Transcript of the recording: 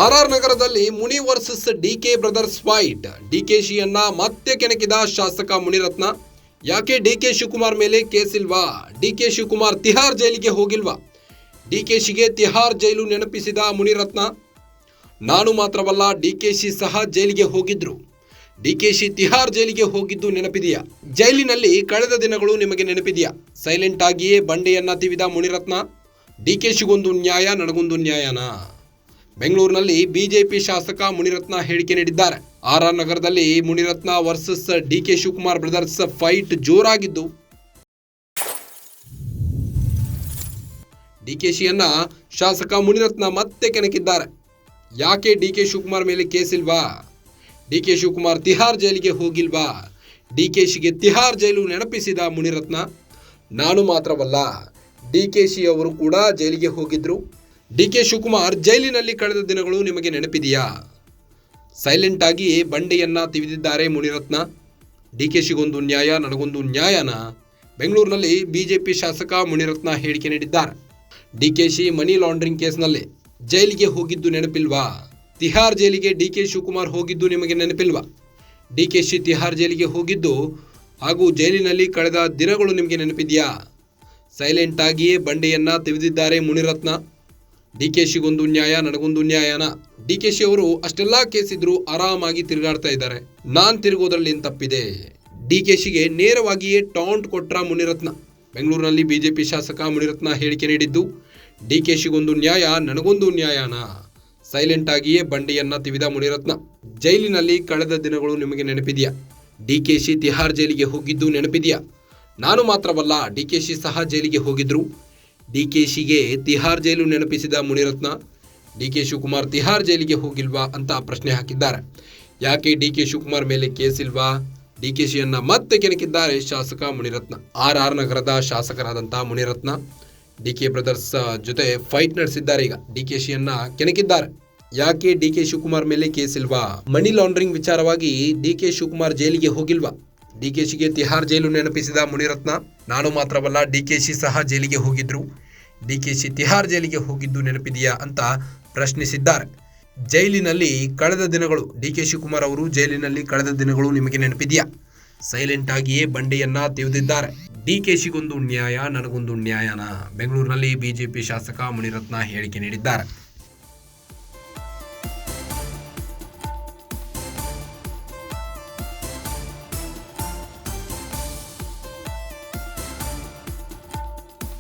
RR ನಗರದಲ್ಲಿ ಮುನಿ versus DK brothers fight. ಡಿಕೆಶಿಯನ್ನ ಮತ್ತೆ ಕೆಣಕಿದ ಶಾಸಕ ಮುನಿರತ್ನ. ಯಾಕೆ ಡಿಕೆ ಶಿವಕುಮಾರ್ ಮೇಲೆ ಕೇಸ್ ಇಲ್ವಾ? ಡಿಕೆ ಶಿವಕುಮಾರ್ ತಿಹಾರ್ ಜೈಲಿಗೆ ಹೋಗಿಲ್ವಾ? ಡಿಕೆಶಿಗೆ ತಿಹಾರ್ ಜೈಲು ನೆನಪಿಸಿದ ಮುನಿರತ್ನ. ನಾನು ಮಾತ್ರವಲ್ಲ, ಡಿಕೆಶಿ ಸಹ ಜೈಲಿಗೆ ಹೋಗಿದ್ರು. ಡಿಕೆಶಿ ತಿಹಾರ್ ಜೈಲಿಗೆ ಹೋಗಿದ್ದು ನೆನಪಿದೆಯಾ? ಜೈಲಿನಲ್ಲಿ ಕಳೆದ ದಿನಗಳು ನಿಮಗೆ ನೆನಪಿದೆಯಾ? ಸೈಲೆಂಟ್ ಆಗಿಯೇ ಬಂಡೆಯನ್ನ ತಿವಿದ ಮುನಿರತ್ನ. ಡಿಕೆಶಿಗೊಂದು ನ್ಯಾಯ, ನನಗೊಂದು ನ್ಯಾಯನಾ? ಬೆಂಗಳೂರಿನಲ್ಲಿ ಬಿಜೆಪಿ ಶಾಸಕ ಮುನಿರತ್ನ ಹೇಳಿಕೆ ನೀಡಿದ್ದಾರೆ. ಆರ್ಆರ್ ನಗರದಲ್ಲಿ Munirathna versus DK Shivakumar brothers fight ಜೋರಾಗಿದ್ದು, ಡಿಕೆಶಿಯನ್ನ ಶಾಸಕ ಮುನಿರತ್ನ ಮತ್ತೆ ಕೆಣಕಿದ್ದಾರೆ. ಯಾಕೆ ಡಿಕೆ ಶಿವಕುಮಾರ್ ಮೇಲೆ ಕೇಸ್ ಇಲ್ವಾ? ಡಿಕೆ ಶಿವಕುಮಾರ್ ತಿಹಾರ್ ಜೈಲಿಗೆ ಹೋಗಿಲ್ವಾ? ಡಿಕೆಶಿಗೆ ತಿಹಾರ್ ಜೈಲು ನೆನಪಿಸಿದ ಮುನಿರತ್ನ. ನಾನು ಮಾತ್ರವಲ್ಲ, ಡಿಕೆಶಿ ಅವರು ಕೂಡ ಜೈಲಿಗೆ ಹೋಗಿದ್ರು. ಡಿಕೆ ಶಿವಕುಮಾರ್ ಜೈಲಿನಲ್ಲಿ ಕಳೆದ ದಿನಗಳು ನಿಮಗೆ ನೆನಪಿದೆಯಾ? ಸೈಲೆಂಟ್ ಆಗಿ ಬಂಡೆಯನ್ನ ತಿವಿದಿದ್ದಾರೆ ಮುನಿರತ್ನ. ಡಿಕೆಶಿಗೊಂದು ನ್ಯಾಯ, ನನಗೊಂದು ನ್ಯಾಯನಾ? ಬೆಂಗಳೂರಿನಲ್ಲಿ ಬಿಜೆಪಿ ಶಾಸಕ ಮುನಿರತ್ನ ಹೇಳಿಕೆ ನೀಡಿದ್ದಾರೆ. ಡಿಕೆಶಿ ಮನಿ ಲಾಂಡ್ರಿಂಗ್ ಕೇಸ್ನಲ್ಲಿ ಜೈಲಿಗೆ ಹೋಗಿದ್ದು ನೆನಪಿಲ್ವಾ? ತಿಹಾರ್ ಜೈಲಿಗೆ ಡಿಕೆ ಶಿವಕುಮಾರ್ ಹೋಗಿದ್ದು ನಿಮಗೆ ನೆನಪಿಲ್ವಾ? ಡಿಕೆಶಿ ತಿಹಾರ್ ಜೈಲಿಗೆ ಹೋಗಿದ್ದು ಹಾಗೂ ಜೈಲಿನಲ್ಲಿ ಕಳೆದ ದಿನಗಳು ನಿಮಗೆ ನೆನಪಿದೆಯಾ? ಸೈಲೆಂಟ್ ಆಗಿಯೇ ಬಂಡೆಯನ್ನ ತಿವಿದಿದ್ದಾರೆ ಮುನಿರತ್ನ. ಡಿಕೆಶಿಗೊಂದು ನ್ಯಾಯ, ನನಗೊಂದು ನ್ಯಾಯನಾ? ಡಿಕೆಶಿ ಅವರು ಅಷ್ಟೆಲ್ಲ ಕೇಸ್ ಇದ್ರು ಆರಾಮಾಗಿ ತಿರುಗಾಡ್ತಾ ಇದ್ದಾರೆ. ನಾನ್ ತಿರುಗೋದ್ರಲ್ಲಿ ಏನ್ ತಪ್ಪಿದೆ? ಡಿಕೆಶಿಗೆ ನೇರವಾಗಿಯೇ ಟಾಂಟ್ ಕೊಟ್ರ ಮುನಿರತ್ನ. ಬೆಂಗಳೂರಿನಲ್ಲಿ ಬಿಜೆಪಿ ಶಾಸಕ ಮುನಿರತ್ನ ಹೇಳಿಕೆ ನೀಡಿದ್ದು, ಡಿಕೆಶಿಗೊಂದು ನ್ಯಾಯ, ನನಗೊಂದು ನ್ಯಾಯನಾ? ಸೈಲೆಂಟ್ ಆಗಿಯೇ ಬಂಡೆಯನ್ನ ತಿವಿದ ಮುನಿರತ್ನ. ಜೈಲಿನಲ್ಲಿ ಕಳೆದ ದಿನಗಳು ನಿಮಗೆ ನೆನಪಿದೆಯಾ? ಡಿಕೆಶಿ ತಿಹಾರ್ ಜೈಲಿಗೆ ಹೋಗಿದ್ದು ನೆನಪಿದೆಯಾ? ನಾನು ಮಾತ್ರವಲ್ಲ, ಡಿಕೆಶಿ ಸಹ ಜೈಲಿಗೆ ಹೋಗಿದ್ರು. ಡಿಕೆಶಿಗೆ ತಿಹಾರ್ ಜೈಲು ನೆನಪಿಸಿದ ಮುನಿರತ್ನ. ಡಿಕೆ ಶಿವಕುಮಾರ್ ತಿಹಾರ್ ಜೈಲಿಗೆ ಹೋಗಿಲ್ವಾ ಅಂತ ಪ್ರಶ್ನೆ ಹಾಕಿದ್ದಾರೆ. ಯಾಕೆ ಡಿಕೆ ಶಿವಕುಮಾರ್ ಮೇಲೆ ಕೇಸ್ ಇಲ್ವಾ? ಡಿಕೆಶಿಯನ್ನ ಮತ್ತೆ ಕೆಣಕಿದ್ದಾರೆ ಶಾಸಕ ಮುನಿರತ್ನ. ಆರ್ಆರ್ ನಗರದ ಶಾಸಕರಾದಂಥ ಮುನಿರತ್ನ ಡಿಕೆ ಬ್ರದರ್ಸ್ ಜೊತೆ ಫೈಟ್ ನಡೆಸಿದ್ದಾರೆ. ಈಗ ಡಿಕೆಶಿಯನ್ನ ಕೆಣಕಿದ್ದಾರೆ. ಯಾಕೆ ಡಿಕೆ ಶಿವಕುಮಾರ್ ಮೇಲೆ ಕೇಸ್ ಇಲ್ವಾ? ಮನಿ ಲಾಂಡ್ರಿಂಗ್ ವಿಚಾರವಾಗಿ ಡಿಕೆ ಶಿವಕುಮಾರ್ ಜೈಲಿಗೆ ಹೋಗಿಲ್ವಾ? ಡಿಕೆಶಿಗೆ ತಿಹಾರ್ ಜೈಲು ನೆನಪಿಸಿದ ಮುನಿರತ್ನ. ನಾನು ಮಾತ್ರವಲ್ಲ, ಡಿಕೆಶಿ ಸಹ ಜೈಲಿಗೆ ಹೋಗಿದ್ರು. ಡಿಕೆಶಿ ತಿಹಾರ್ ಜೈಲಿಗೆ ಹೋಗಿದ್ದು ನೆನಪಿದೆಯಾ ಅಂತ ಪ್ರಶ್ನಿಸಿದ್ದಾರೆ. ಜೈಲಿನಲ್ಲಿ ಕಳೆದ ದಿನಗಳು, ಡಿಕೆ ಶಿವಕುಮಾರ್ ಅವರು ಜೈಲಿನಲ್ಲಿ ಕಳೆದ ದಿನಗಳು ನಿಮಗೆ ನೆನಪಿದೆಯಾ? ಸೈಲೆಂಟ್ ಆಗಿಯೇ ಬಂಡೆಯನ್ನ ತಿವಿದಿದ್ದಾರೆ. ಡಿಕೆಶಿಗೊಂದು ನ್ಯಾಯ, ನನಗೊಂದು ನ್ಯಾಯನಾ? ಬೆಂಗಳೂರಿನಲ್ಲಿ ಬಿಜೆಪಿ ಶಾಸಕ ಮುನಿರತ್ನ ಹೇಳಿಕೆ ನೀಡಿದ್ದಾರೆ.